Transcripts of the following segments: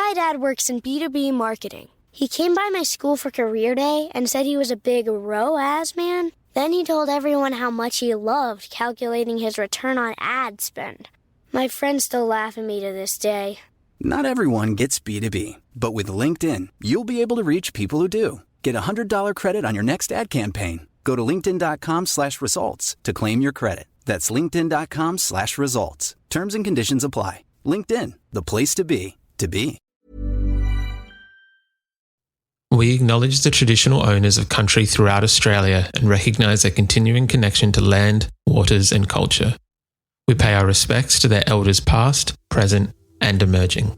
My dad works in B2B marketing. He came by my school for career day and said he was a big ROAS man. Then he told everyone how much he loved calculating his return on ad spend. My friends still laugh at me to this day. Not everyone gets B2B, but with LinkedIn, you'll be able to reach people who do. Get a $100 credit on your next ad campaign. Go to linkedin.com/results to claim your credit. That's linkedin.com/results. Terms and conditions apply. LinkedIn, the place to be, to be. We acknowledge the traditional owners of country throughout Australia and recognise their continuing connection to land, waters and culture. We pay our respects to their elders past, present and emerging.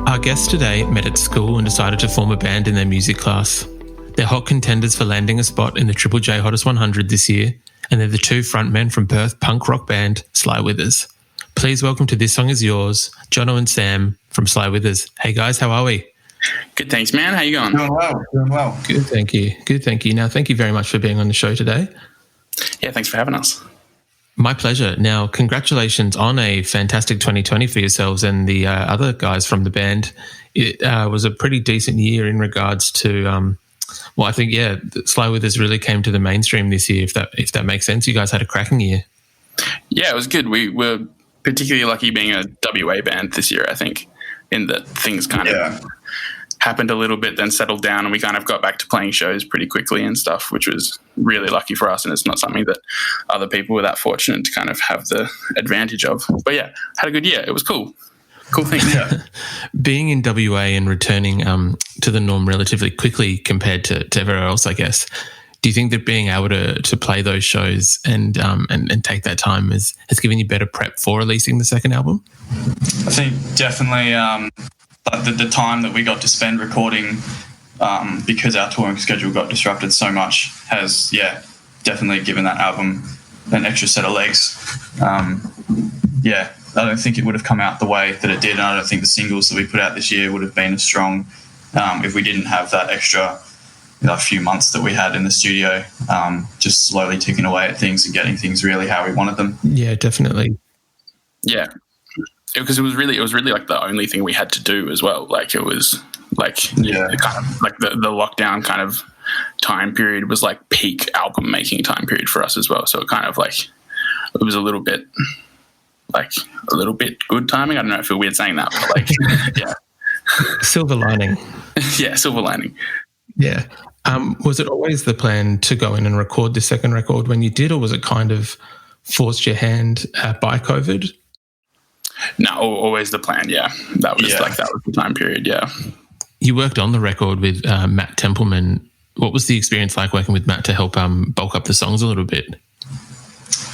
Our guests today met at school and decided to form a band in their music class. They're hot contenders for landing a spot in the Triple J Hottest 100 this year, and they're the two frontmen from Perth punk rock band Sly Withers. Please welcome to This Song Is Yours, Jono and Sam from Sly Withers. Hey guys, how are we? Good, thanks, man. How you going? Doing well. Good, thank you. Now, thank you very much for being on the show today. Yeah, thanks for having us. My pleasure. Now, congratulations on a fantastic 2020 for yourselves and the other guys from the band. It was a pretty decent year in regards to, I think, Sly Withers really came to the mainstream this year, if that makes sense. You guys had a cracking year. Yeah, it was good. We were particularly lucky being a WA band this year, I think, in that things kind of happened a little bit, then settled down, and we kind of got back to playing shows pretty quickly and stuff, which was really lucky for us, and it's not something that other people were that fortunate to kind of have the advantage of. But yeah, had a good year. It was cool thing. Yeah. Being in WA and returning to the norm relatively quickly compared to everywhere else, I guess, do you think that being able to play those shows and take that time has given you better prep for releasing the second album? I think definitely the time that we got to spend recording, because our touring schedule got disrupted so much, has definitely given that album an extra set of legs. I don't think it would have come out the way that it did, and I don't think the singles that we put out this year would have been as strong if we didn't have that extra few months that we had in the studio, just slowly ticking away at things and getting things really how we wanted them. Yeah, definitely. Yeah. Because it was really like the only thing we had to do as well. Like it was like kind of like the lockdown kind of time period was like peak album making time period for us as well. So it kind of like it was a little bit good timing. I don't know if it feels weird saying that, but like yeah. Silver lining. Yeah, silver lining. Yeah. Was it always the plan to go in and record the second record when you did, or was it kind of forced your hand by COVID? No, always the plan. Yeah, that was the time period. Yeah, you worked on the record with Matt Templeman. What was the experience like working with Matt to help bulk up the songs a little bit?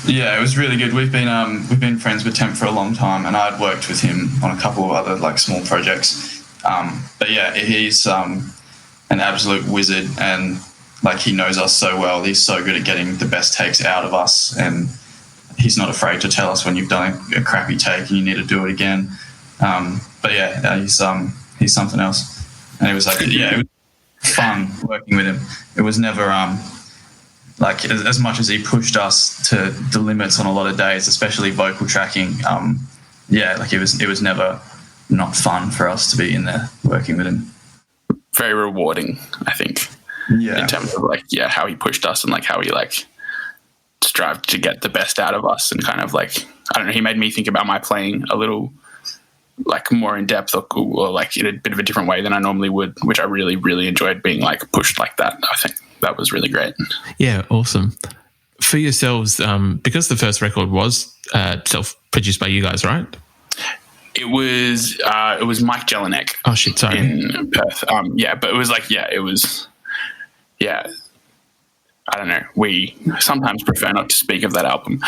Yeah, it was really good. We've been friends with Temp for a long time, and I'd worked with him on a couple of other like small projects. But yeah, he's an absolute wizard, and like he knows us so well. He's so good at getting the best takes out of us, and he's not afraid to tell us when you've done a crappy take and you need to do it again. But yeah, he's something else. And it was like, it was fun working with him. It was never like as much as he pushed us to the limits on a lot of days, especially vocal tracking. Like it was never not fun for us to be in there working with him. Very rewarding, I think. Yeah. In terms of like, how he pushed us and like how he like strived to get the best out of us, and kind of like, I don't know, he made me think about my playing a little like more in depth or like in a bit of a different way than I normally would, which I really, really enjoyed being like pushed like that. I think that was really great. Yeah, awesome. for yourselves, because the first record was self-produced by you guys, right? It was Mike Jelinek. Oh shit, sorry. In Perth. But it was I don't know. We sometimes prefer not to speak of that album.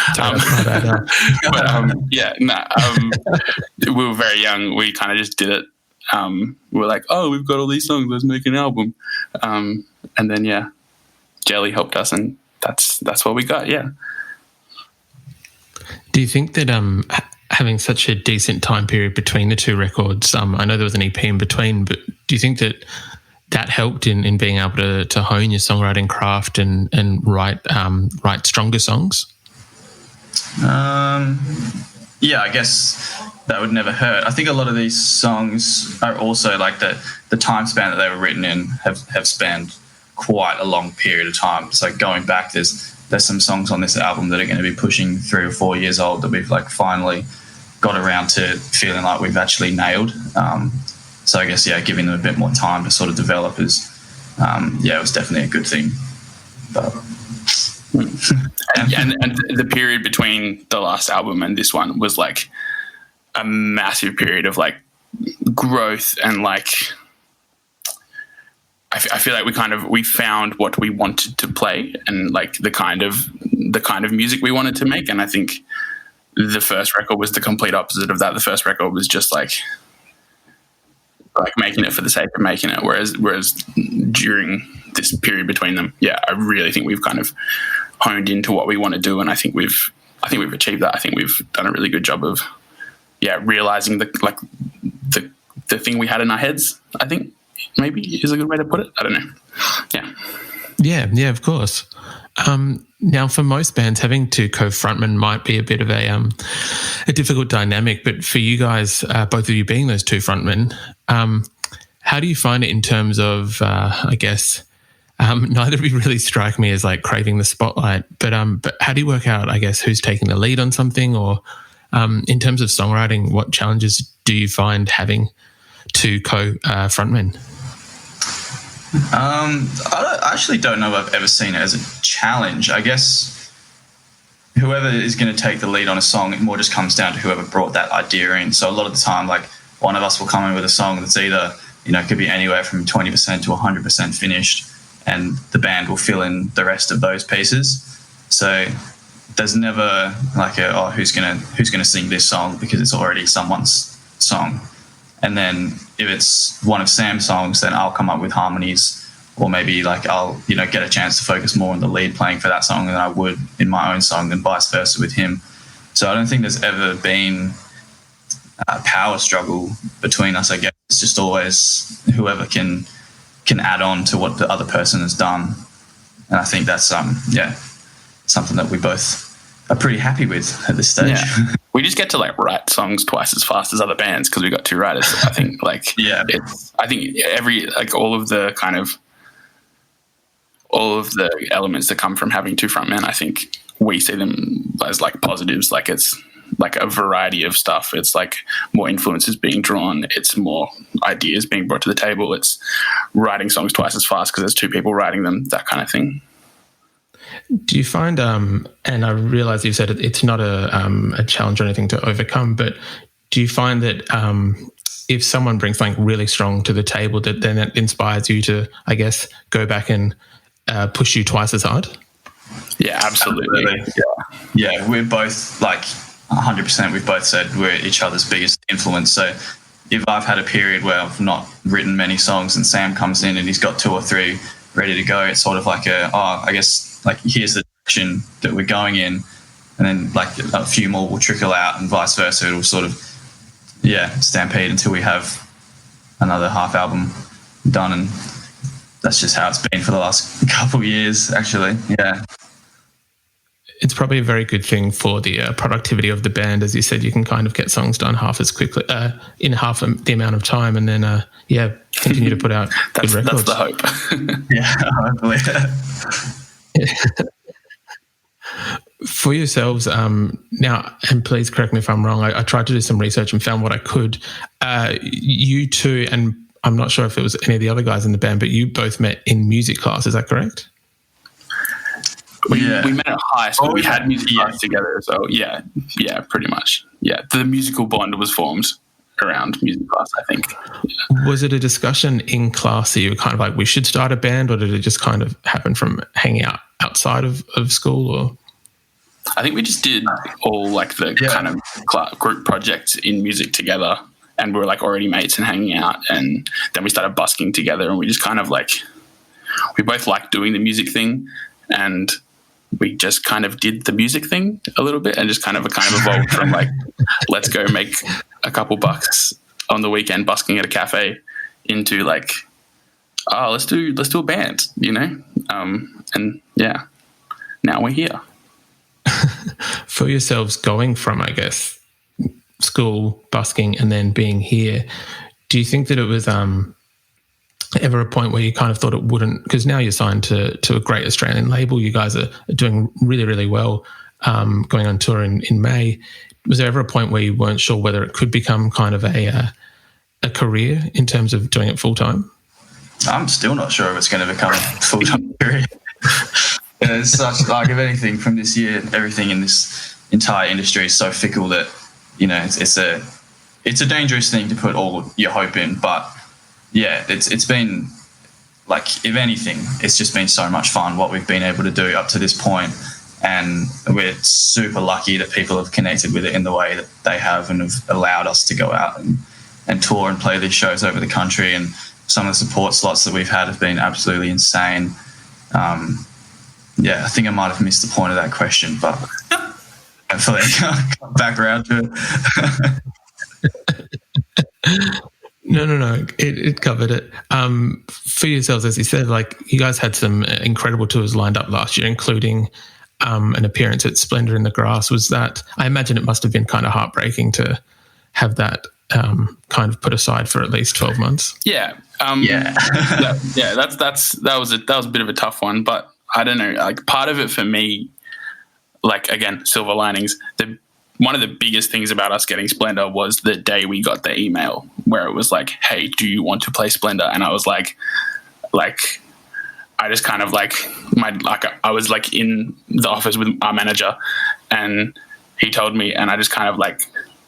We were very young. We kind of just did it. We were like, oh, we've got all these songs, let's make an album. And then Jelly helped us, and that's what we got. Yeah. Do you think that having such a decent time period between the two records, I know there was an EP in between, but do you think that helped in being able to hone your songwriting craft and write stronger songs? I guess that would never hurt. I think a lot of these songs are also like the time span that they were written in have spanned quite a long period of time. So going back, there's some songs on this album that are going to be pushing 3 or 4 years old that we've like finally got around to feeling like we've actually nailed. So I guess, giving them a bit more time to sort of develop it was definitely a good thing. But and the period between the last album and this one was like a massive period of like growth, and like I feel like we found what we wanted to play and like the kind of music we wanted to make. And I think the first record was the complete opposite of that. The first record was just like making it for the sake of making it. Whereas during this period between them, I really think we've kind of honed into what we want to do. And I think we've achieved that. I think we've done a really good job of, realizing the thing we had in our heads, I think maybe is a good way to put it. I don't know. Yeah. Yeah, of course. Now, for most bands, having two co-frontmen might be a bit of a difficult dynamic, but for you guys, both of you being those two frontmen, how do you find it in terms of, I guess, neither of you really strike me as like craving the spotlight, but how do you work out, I guess, who's taking the lead on something, or in terms of songwriting, what challenges do you find having two frontmen? I actually don't know if I've ever seen it as a challenge. I guess whoever is going to take the lead on a song, it more just comes down to whoever brought that idea in. So a lot of the time, like, one of us will come in with a song that's either, it could be anywhere from 20% to 100% finished, and the band will fill in the rest of those pieces. So there's never like who's gonna sing this song because it's already someone's song. And then if it's one of Sam's songs, then I'll come up with harmonies, or maybe like I'll, get a chance to focus more on the lead playing for that song than I would in my own song, and vice versa with him. So I don't think there's ever been a power struggle between us. I guess it's just always whoever can add on to what the other person has done. And I think that's something that we both are pretty happy with at this stage. Yeah. We just get to like write songs twice as fast as other bands because we got two writers. I think I think all of the elements that come from having two frontmen, I think we see them as like positives. Like it's like a variety of stuff. It's like more influences being drawn. It's more ideas being brought to the table. It's writing songs twice as fast because there's two people writing them, that kind of thing. Do you find, and I realise you've said it's not a challenge or anything to overcome, but do you find that if someone brings something really strong to the table, that then it inspires you to, I guess, go back and push you twice as hard? Yeah, absolutely. Yeah, we're both like 100%. We've both said we're each other's biggest influence. So if I've had a period where I've not written many songs and Sam comes in and he's got 2 or 3 ready to go, it's sort of like I guess like here's the direction that we're going in, and then like a few more will trickle out and vice versa. It'll sort of stampede until we have another half album done, and that's just how it's been for the last couple of years actually. It's probably a very good thing for the productivity of the band. As you said, you can kind of get songs done half as quickly in half the amount of time, and then continue to put out good records. That's the hope. Hopefully. For yourselves now, and please correct me if I'm wrong, I tried to do some research and found what I could. You two, and I'm not sure if it was any of the other guys in the band, but you both met in music class, is that correct? We met at high school. We had music class together. So yeah, pretty much. Yeah, the musical bond was formed around music class, I think. Yeah. Was it a discussion in class that you were kind of like, we should start a band, or did it just kind of happen from hanging out outside of school? Or I think we just did all like the kind of group projects in music together, and we were like already mates and hanging out, and then we started busking together, and we just kind of like, we both liked doing the music thing, and we just kind of did the music thing a little bit, and just kind of evolved from like, let's go make a couple bucks on the weekend busking at a cafe into like, oh, let's do a band, you know? And yeah, now we're here. For yourselves going from, I guess, school, busking, and then being here, do you think that it was ever a point where you kind of thought it wouldn't, because now you're signed to a great Australian label, you guys are doing really, really well, going on tour in May. Was there ever a point where you weren't sure whether it could become kind of a career in terms of doing it full-time? I'm still not sure if it's going to become a full-time career. It's such, like, if anything from this year, everything in this entire industry is so fickle that, you know, it's a dangerous thing to put all your hope in. But yeah, it's been like, if anything, it's just been so much fun what we've been able to do up to this point, and we're super lucky that people have connected with it in the way that they have, and have allowed us to go out and tour and play these shows over the country. And some of the support slots that we've had have been absolutely insane. I think I might have missed the point of that question, but hopefully I come back around to it. No. It covered it. For yourselves, as you said, like, you guys had some incredible tours lined up last year, including an appearance at Splendour in the Grass. Was that, I imagine it must have been kind of heartbreaking to have that kind of put aside for at least 12 months. Yeah. That was a bit of a tough one, but I don't know, like, part of it for me, like, again, silver linings, one of the biggest things about us getting Splendour was the day we got the email where it was like, hey, do you want to play Splendour? And I was like, I just kind of like, I was like in the office with our manager, and he told me, and I just kind of like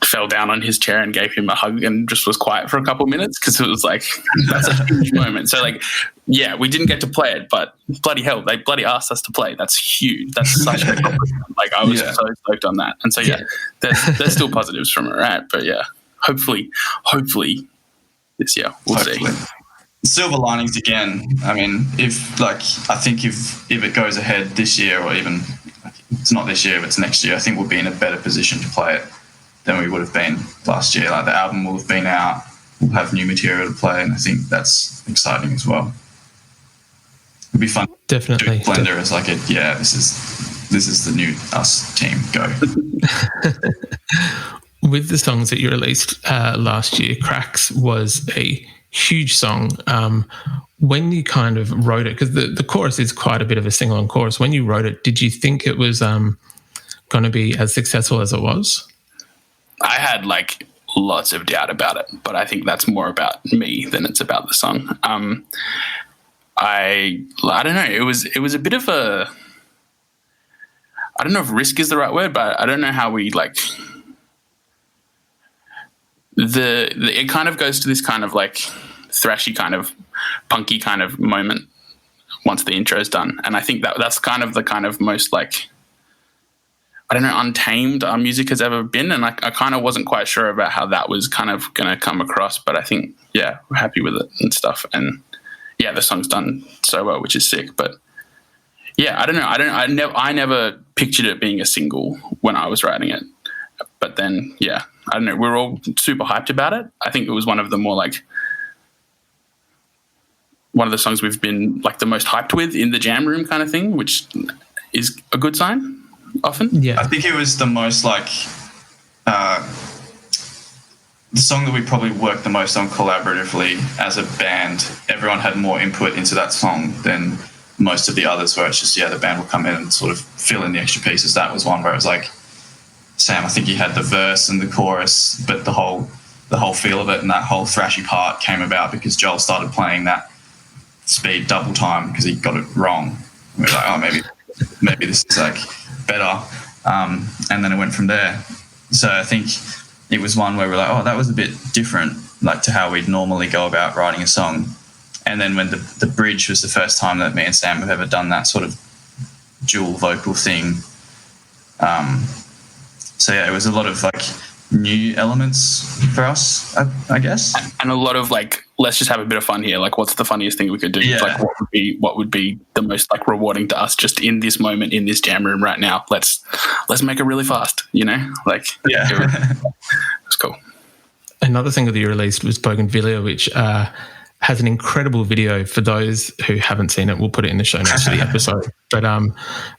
fell down on his chair and gave him a hug and just was quiet for a couple of minutes, because it was like, that's a huge moment. So like, yeah, we didn't get to play it, but bloody hell, they bloody asked us to play. That's huge. That's such a compliment. Like, I was so stoked on that. And so yeah, there's still positives from it, right? But yeah, hopefully this year we'll see. Silver linings again. I mean, I think if it goes ahead this year, or even it's not this year, but it's next year, I think we'll be in a better position to play it than we would have been last year. Like, the album will have been out, we'll have new material to play, and I think that's exciting as well. It'll be fun. Definitely. Blender is like this is the new us team. Go. With the songs that you released last year, Cracks was a huge song. When you kind of wrote it, because the chorus is quite a bit of a sing-along chorus, when you wrote it, did you think it was going to be as successful as it was? I had like lots of doubt about it, but I think that's more about me than it's about the song. I don't know. It was a bit of a, I don't know if risk is the right word, but I don't know how we like it kind of goes to this kind of like thrashy kind of punky kind of moment once the intro is done. And I think that's kind of the kind of most like, I don't know, untamed our music has ever been. And I kind of wasn't quite sure about how that was kind of going to come across, but I think, yeah, we're happy with it and stuff. And yeah, the song's done so well, which is sick. But yeah, I don't know. I never pictured it being a single when I was writing it. But then, yeah, I don't know. We're all super hyped about it. I think it was one of the more like, one of the songs we've been like the most hyped with in the jam room kind of thing, which is a good sign. Often, yeah. I think it was the most like the song that we probably worked the most on collaboratively as a band. Everyone had more input into that song than most of the others, where it's just the band will come in and sort of fill in the extra pieces. That was one where it was like, Sam, I think he had the verse and the chorus, but the whole feel of it and that whole thrashy part came about because Joel started playing that speed double time because he got it wrong. We were like, oh, maybe maybe this is like better. And then it went from there. So I think it was one where we're like, oh, that was a bit different, like to how we'd normally go about writing a song. And then when the bridge was the first time that me and Sam have ever done that sort of dual vocal thing. So yeah, it was a lot of like new elements for us, I guess. And a lot of like, let's just have a bit of fun here. Like, what's the funniest thing we could do? Yeah. Like, what would be the most like rewarding to us just in this moment in this jam room right now? Let's make it really fast, you know? Like, yeah, it was cool. Another single that you released was Bougainvillea, which has an incredible video. For those who haven't seen it, we'll put it in the show notes for the episode. But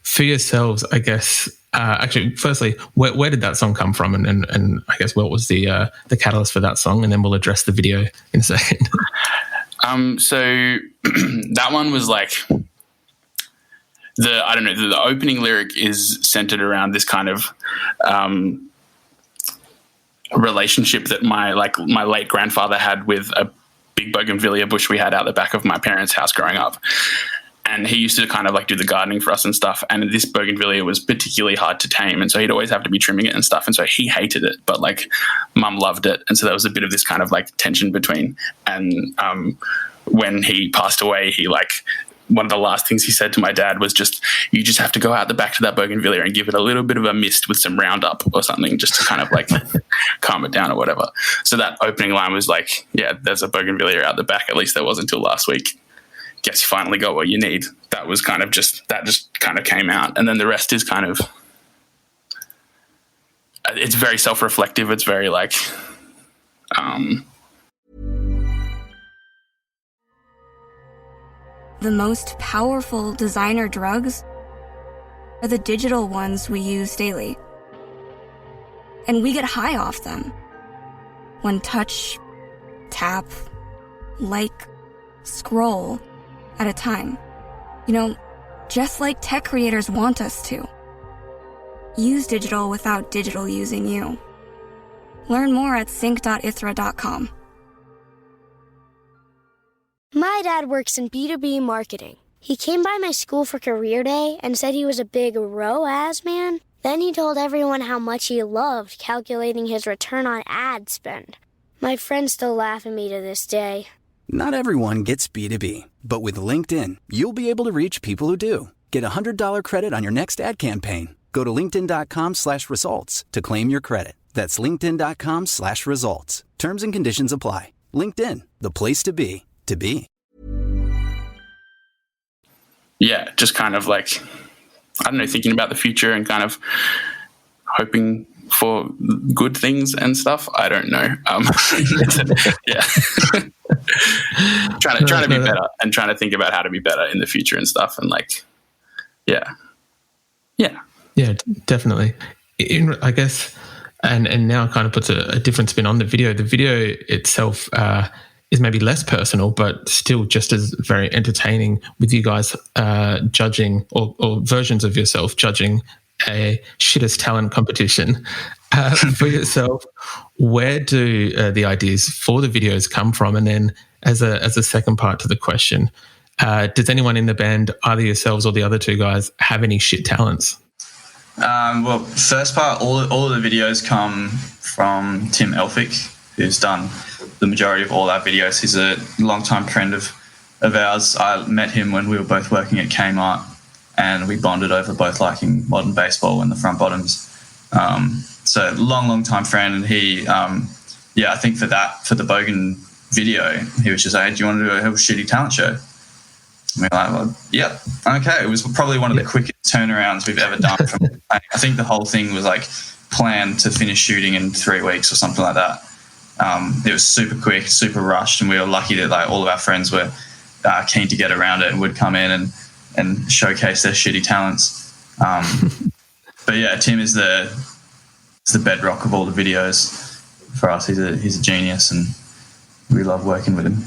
for yourselves, I guess, actually, firstly, where did that song come from? And I guess what was the catalyst for that song? And then we'll address the video in a second. So that one was like the opening lyric is centered around this kind of relationship that my late grandfather had with a big bougainvillea bush we had out the back of my parents' house growing up. And he used to kind of like do the gardening for us and stuff. And this bougainvillea was particularly hard to tame. And so he'd always have to be trimming it and stuff. And so he hated it, but like mum loved it. And so there was a bit of this kind of like tension between. And when he passed away, he like, one of the last things he said to my dad was just, you just have to go out the back to that bougainvillea and give it a little bit of a mist with some Roundup or something just to kind of like calm it down or whatever. So that opening line was like, yeah, there's a bougainvillea out the back. At least there was until last week. Guess you finally got what you need. That was kind of just kind of came out. And then the rest is kind of, it's very self-reflective. It's very like, The most powerful designer drugs are the digital ones we use daily. And we get high off them. One touch, tap, like, scroll at a time. You know, just like tech creators want us to. Use digital without digital using you. Learn more at sync.ithra.com. My dad works in B2B marketing. He came by my school for career day and said he was a big ROAS man. Then he told everyone how much he loved calculating his return on ad spend. My friends still laugh at me to this day. Not everyone gets B2B, but with LinkedIn, you'll be able to reach people who do. Get a $100 credit on your next ad campaign. Go to linkedin.com/results to claim your credit. That's linkedin.com/results. Terms and conditions apply. LinkedIn, the place to be. Yeah, just kind of like, I don't know, thinking about the future and kind of hoping for good things and stuff. I don't know. Yeah. trying to be better and trying to think about how to be better in the future and stuff. And like, yeah, definitely. I guess, and now kind of puts a different spin on the video. The video itself is maybe less personal, but still just as very entertaining, with you guys judging or versions of yourself judging a shittest talent competition. For yourself, where do the ideas for the videos come from? And then as a second part to the question, does anyone in the band, either yourselves or the other two guys, have any shit talents? Well, first part, all of the videos come from Tim Elphick, who's done the majority of all our videos. He's a longtime friend of ours. I met him when we were both working at Kmart, and we bonded over both liking modern baseball and the front bottoms. So long time friend. And he, I think for the Bogan video, he was just like, do you want to do a shitty talent show? And we're like, well, yeah, okay. It was probably one of the quickest turnarounds we've ever done. I think the whole thing was like planned to finish shooting in 3 weeks or something like that. It was super quick, super rushed, and we were lucky that like all of our friends were keen to get around it and would come in and showcase their shitty talents. But yeah, Tim is the bedrock of all the videos for us. He's a genius, and we love working with him.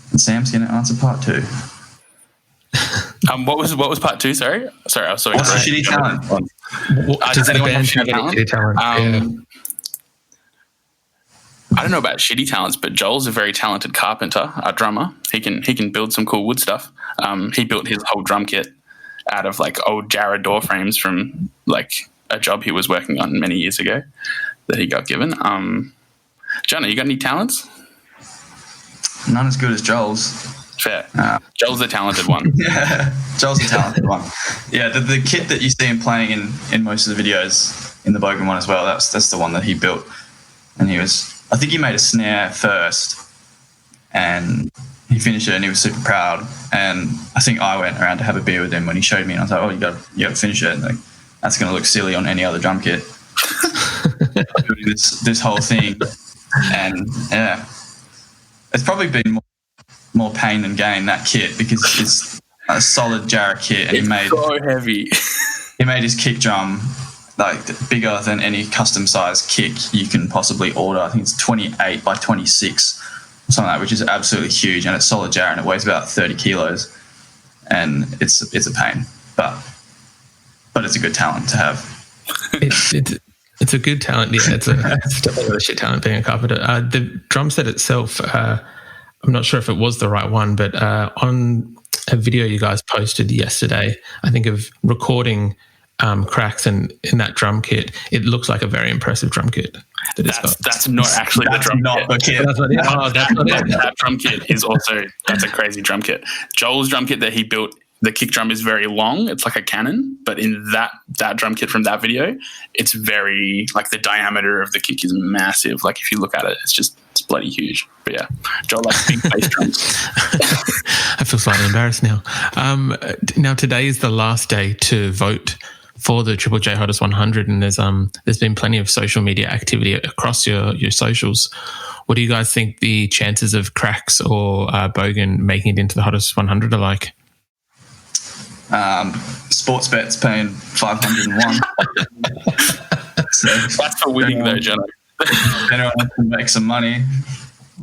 And Sam's going to answer part 2. What was part 2? Sorry, I was so what's a shitty talent? Does anyone have shitty talent? I don't know about shitty talents, but Joel's a very talented carpenter, our drummer. He can build some cool wood stuff. He built his whole drum kit out of like old Jarrah door frames from like a job he was working on many years ago that he got given. Jono, you got any talents? None as good as Joel's. Fair. Joel's the talented one. Yeah, Joel's the talented one. Yeah, the kit that you see him playing in most of the videos, in the Bogan one as well, that's the one that he built. And I think he made a snare first, and he finished it, and he was super proud. And I think I went around to have a beer with him when he showed me, and I was like, "Oh, you got to finish it." And like, that's going to look silly on any other drum kit. this whole thing, and yeah, it's probably been more pain than gain, that kit, because it's a solid Jarrah kit, and it's he made so heavy. He made his kick drum like bigger than any custom size kick you can possibly order. I think it's 28 by 26 or something like that, which is absolutely huge, and it's solid Jarrah, and it weighs about 30 kilos, and it's a pain, but it's a good talent to have. It's a good talent. Yeah, it's definitely a shit talent being a carpenter. The drum set itself, I'm not sure if it was the right one, but on a video you guys posted yesterday, I think, of recording cracks in that drum kit, it looks like a very impressive drum kit. That's not actually the drum kit. That drum kit is also, that's a crazy drum kit. Joel's drum kit that he built, the kick drum is very long. It's like a cannon, but in that drum kit from that video, it's very, like, the diameter of the kick is massive. Like, if you look at it, it's bloody huge. But yeah, Joel likes big bass drums. I feel slightly embarrassed now. Now today is the last day to vote for the Triple J Hottest 100, and there's been plenty of social media activity across your socials. What do you guys think the chances of Cracks or Bogan making it into the Hottest 100 are like? Sportsbet's paying 501. So, that's for winning though, Jono. Anyone wants to make some money.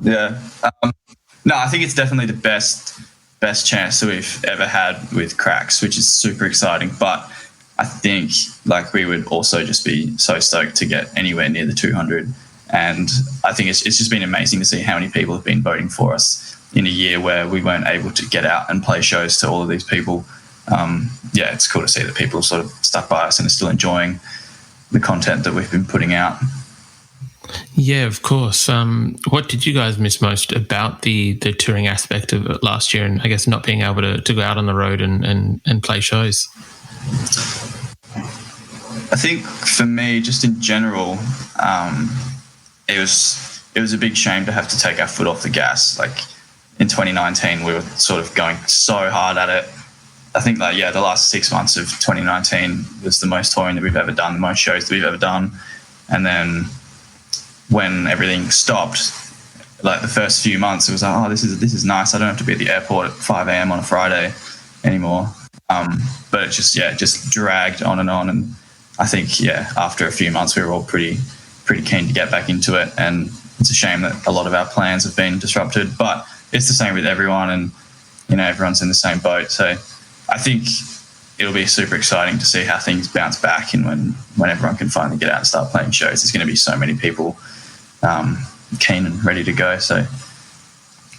Yeah. No, I think it's definitely the best chance that we've ever had with Cracks, which is super exciting. But I think, like, we would also just be so stoked to get anywhere near the 200. And I think it's just been amazing to see how many people have been voting for us in a year where we weren't able to get out and play shows to all of these people. Yeah, it's cool to see that people sort of stuck by us and are still enjoying the content that we've been putting out. Yeah, of course. What did you guys miss most about the touring aspect of it last year, and I guess not being able to go out on the road and play shows? I think for me, just in general, it was a big shame to have to take our foot off the gas. Like, in 2019, we were sort of going so hard at it. I think that, the last 6 months of 2019 was the most touring that we've ever done, the most shows that we've ever done. And then when everything stopped, like the first few months, it was like, oh, this is nice. I don't have to be at the airport at 5 a.m. on a Friday anymore. But it just dragged on. And I think, after a few months, we were all pretty keen to get back into it. And it's a shame that a lot of our plans have been disrupted, but it's the same with everyone, and, everyone's in the same boat. So I think it'll be super exciting to see how things bounce back, and when everyone can finally get out and start playing shows, there's going to be so many people keen and ready to go. So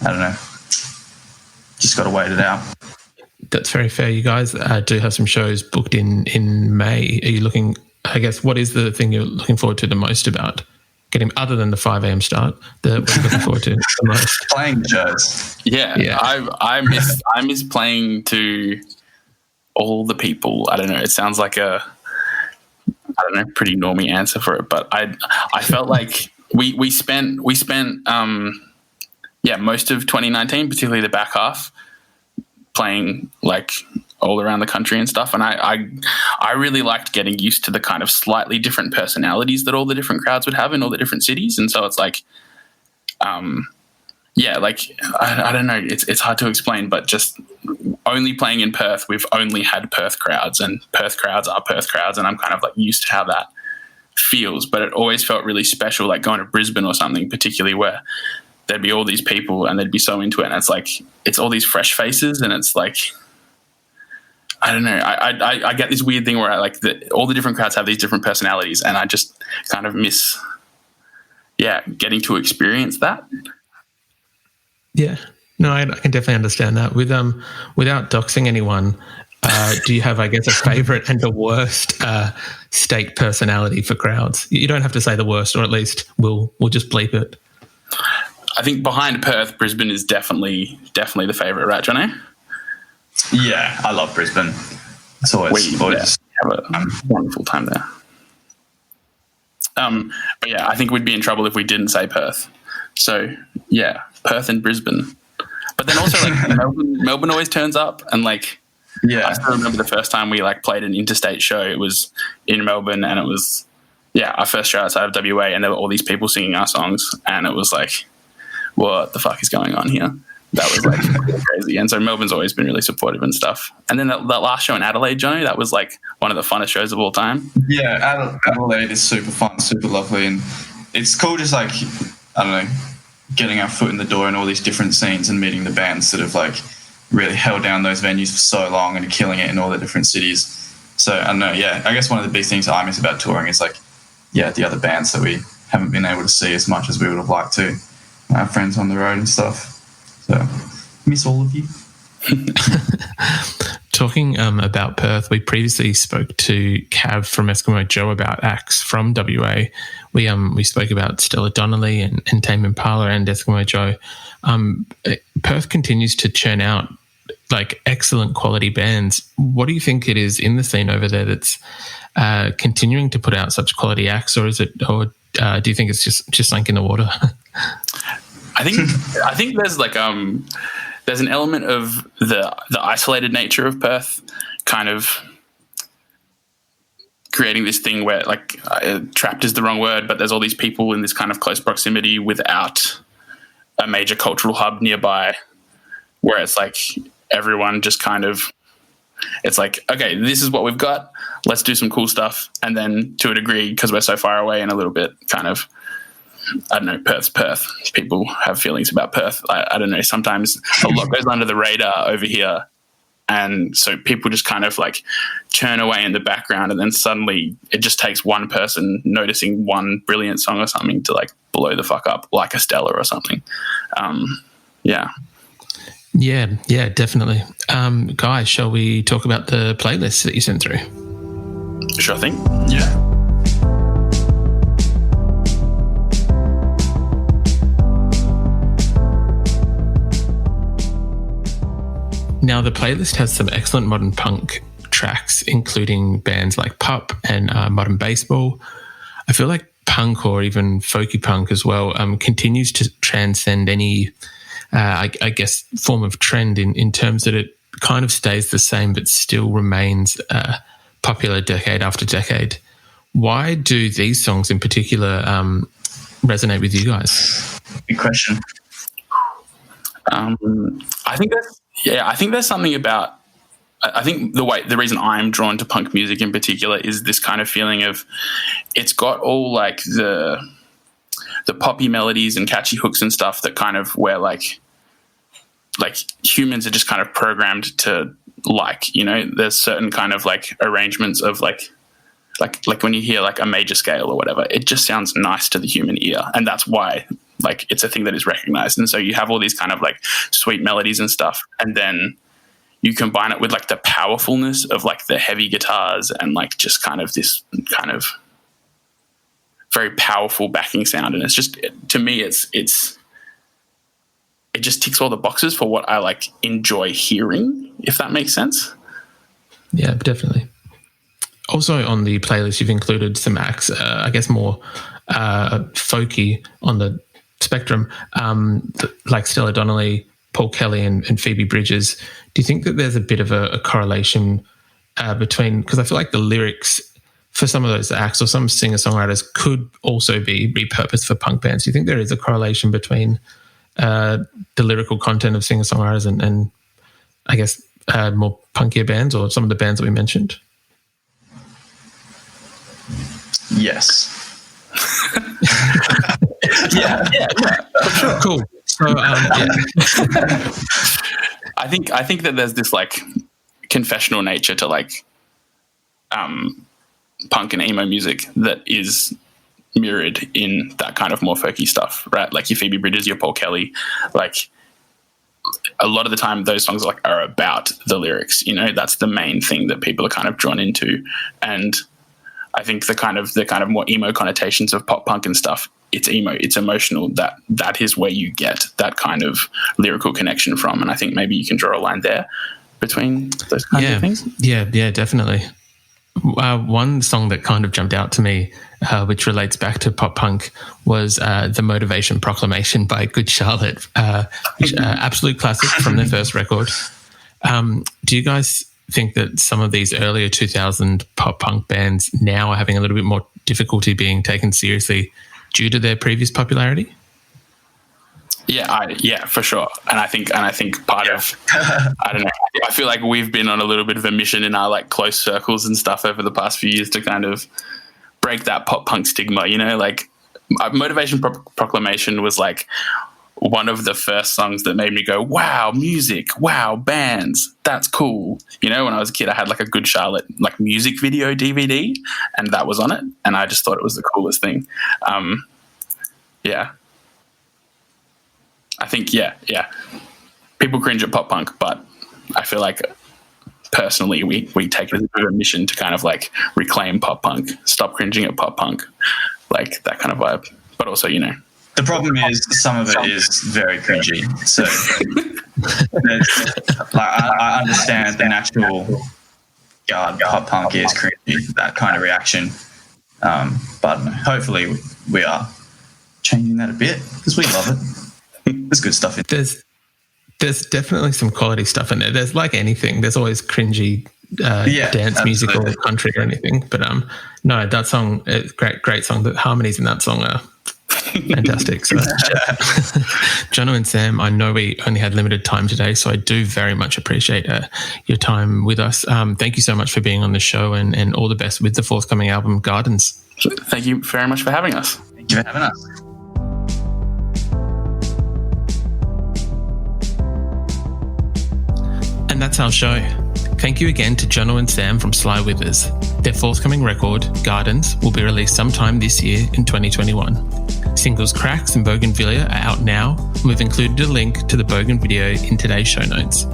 I don't know, just got to wait it out. That's very fair. You guys do have some shows booked in May. Are you looking, I guess, what is the thing you're looking forward to the most about getting, other than the 5 a.m. start, what are you looking forward to the most? Playing shows. Yeah. I miss playing to all the people. I don't know. It sounds like pretty normie answer for it, but I felt like we spent most of 2019, particularly the back half, playing like all around the country and stuff. And I really liked getting used to the kind of slightly different personalities that all the different crowds would have in all the different cities. And so it's like, I don't know, it's hard to explain, but just only playing in Perth, we've only had Perth crowds, and Perth crowds are Perth crowds. And I'm kind of like used to how that feels, but it always felt really special, like going to Brisbane or something, particularly, where there'd be all these people and they'd be so into it. And it's like, it's all these fresh faces, and it's like, I don't know. I get this weird thing where all the different crowds have these different personalities, and I just kind of miss, getting to experience that. Yeah, no, I can definitely understand that. Without doxing anyone, do you have, I guess, a favourite and the worst state personality for crowds? You don't have to say the worst, or at least we'll just bleep it. I think behind Perth, Brisbane is definitely the favourite, right, Jono? Yeah, I love Brisbane. It's always have a wonderful time there. But yeah, I think we'd be in trouble if we didn't say Perth. So yeah, Perth and Brisbane. But then also like Melbourne always turns up, and like I still remember the first time we like played an interstate show. It was in Melbourne, and it was our first show outside of WA, and there were all these people singing our songs, and it was like, what the fuck is going on here? That was like really crazy. And so Melbourne's always been really supportive and stuff. And then that last show in Adelaide, Johnny, that was like one of the funnest shows of all time. Yeah, Adelaide is super fun, super lovely, and it's cool just like, I don't know, getting our foot in the door in all these different scenes and meeting the bands that have like really held down those venues for so long and are killing it in all the different cities. So I don't know, I guess one of the big things I miss about touring is like, the other bands that we haven't been able to see as much as we would have liked to. Our friends on the road and stuff. So, miss all of you. Talking about Perth, we previously spoke to Cav from Eskimo Joe about acts from WA. We spoke about Stella Donnelly and Tame Impala and Eskimo Joe. Perth continues to churn out like excellent quality bands. What do you think it is in the scene over there that's continuing to put out such quality acts, or do you think it's just sunk in the water? I think there's like there's an element of the isolated nature of Perth kind of creating this thing where like trapped is the wrong word, but there's all these people in this kind of close proximity without a major cultural hub nearby, where it's like everyone just kind of, it's like, okay, this is what we've got, let's do some cool stuff. And then to a degree, because we're so far away and a little bit kind of, I don't know, Perth's Perth. People have feelings about Perth. I don't know, sometimes a lot goes under the radar over here. And so people just kind of like churn away in the background, and then suddenly it just takes one person noticing one brilliant song or something to like blow the fuck up, like a Stella or something. Yeah, definitely. Guys, shall we talk about the playlist that you sent through? Sure thing. Yeah. Now, the playlist has some excellent modern punk tracks, including bands like Pup and Modern Baseball. I feel like punk, or even folky punk as well, continues to transcend any, I guess, form of trend in terms that it kind of stays the same but still remains popular decade after decade. Why do these songs in particular resonate with you guys? Good question. I think there's something about, I think the reason I'm drawn to punk music in particular is this kind of feeling of, it's got all like the poppy melodies and catchy hooks and stuff that kind of, where like humans are just kind of programmed to like, you know, there's certain kind of like arrangements of like when you hear like a major scale or whatever, it just sounds nice to the human ear. And that's why like it's a thing that is recognized. And so you have all these kind of like sweet melodies and stuff, and then you combine it with like the powerfulness of like the heavy guitars and like just kind of this kind of very powerful backing sound. And it's just, to me, it just ticks all the boxes for what I like enjoy hearing, if that makes sense. Yeah, definitely. Also on the playlist, you've included some acts, I guess more folky on the spectrum, like Stella Donnelly, Paul Kelly and Phoebe Bridgers. Do you think that there's a bit of a correlation between, because I feel like the lyrics for some of those acts or some singer-songwriters could also be repurposed for punk bands. Do you think there is a correlation between the lyrical content of singer-songwriters and I guess more punkier bands, or some of the bands that we mentioned? Yes. yeah, for sure. Cool. So, I think that there's this like confessional nature to like punk and emo music that is mirrored in that kind of more folky stuff, right? Like your Phoebe Bridgers, your Paul Kelly. Like, a lot of the time those songs are about the lyrics. You know, that's the main thing that people are kind of drawn into. And I think the kind of more emo connotations of pop punk and stuff, it's emo, it's emotional. That is where you get that kind of lyrical connection from. And I think maybe you can draw a line there between those kinds of things. Yeah, definitely. One song that kind of jumped out to me, which relates back to pop punk, was The Motivation Proclamation by Good Charlotte, absolute classic from their first record. Do you guys think that some of these earlier 2000 pop punk bands now are having a little bit more difficulty being taken seriously due to their previous popularity? Yeah, for sure. And I think part of, I don't know, I feel like we've been on a little bit of a mission in our like close circles and stuff over the past few years to kind of break that pop punk stigma, you know, like Motivation Proclamation was like one of the first songs that made me go, wow, music, wow, bands, that's cool. You know, when I was a kid, I had like a Good Charlotte like music video DVD, and that was on it, and I just thought it was the coolest thing. Yeah. I think, yeah. People cringe at pop punk, but I feel like personally we take it as a bit of a mission to kind of like reclaim pop punk, stop cringing at pop punk, like that kind of vibe. But also, you know, the problem is some of it is very cringy. So I understand the natural pop punk is cringy, that kind of reaction. But hopefully we are changing that a bit because we love it. There's good stuff in there. There's definitely some quality stuff in there. There's like anything. There's always cringy dance music or country or anything. But no, that song, great song. The harmonies in that song are fantastic. So, Jono and Sam, I know we only had limited time today, so I do very much appreciate your time with us. Thank you so much for being on the show, and all the best with the forthcoming album, Gardens. Thank you very much for having us. Thank you for having us. And that's our show. Thank you again to Jono and Sam from Sly Withers. Their forthcoming record, Gardens, will be released sometime this year in 2021. Singles Cracks and Bougainvillea are out now, and we've included a link to the Bogan video in today's show notes.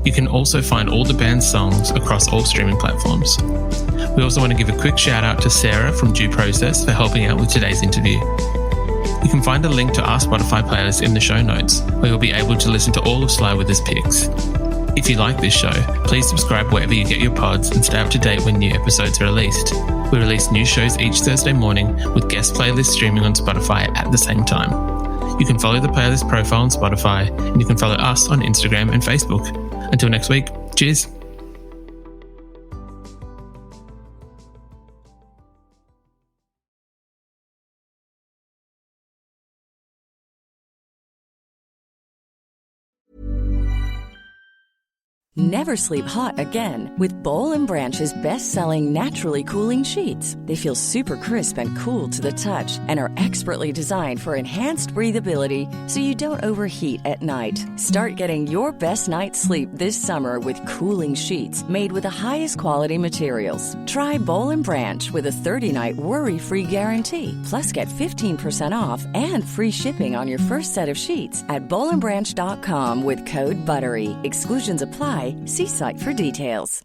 You can also find all the band's songs across all streaming platforms. We also want to give a quick shout out to Sarah from Due Process for helping out with today's interview. You can find a link to our Spotify playlist in the show notes, where you'll be able to listen to all of Sly Withers' picks. If you like this show, please subscribe wherever you get your pods and stay up to date when new episodes are released. We release new shows each Thursday morning with guest playlists streaming on Spotify at the same time. You can follow the playlist profile on Spotify, and you can follow us on Instagram and Facebook. Until next week, cheers. Never sleep hot again with Bowl and Branch's best-selling naturally cooling sheets. They feel super crisp and cool to the touch and are expertly designed for enhanced breathability so you don't overheat at night. Start getting your best night's sleep this summer with cooling sheets made with the highest quality materials. Try Bowl and Branch with a 30-night worry-free guarantee. Plus, get 15% off and free shipping on your first set of sheets at bowlandbranch.com with code BUTTERY. Exclusions apply. See site for details.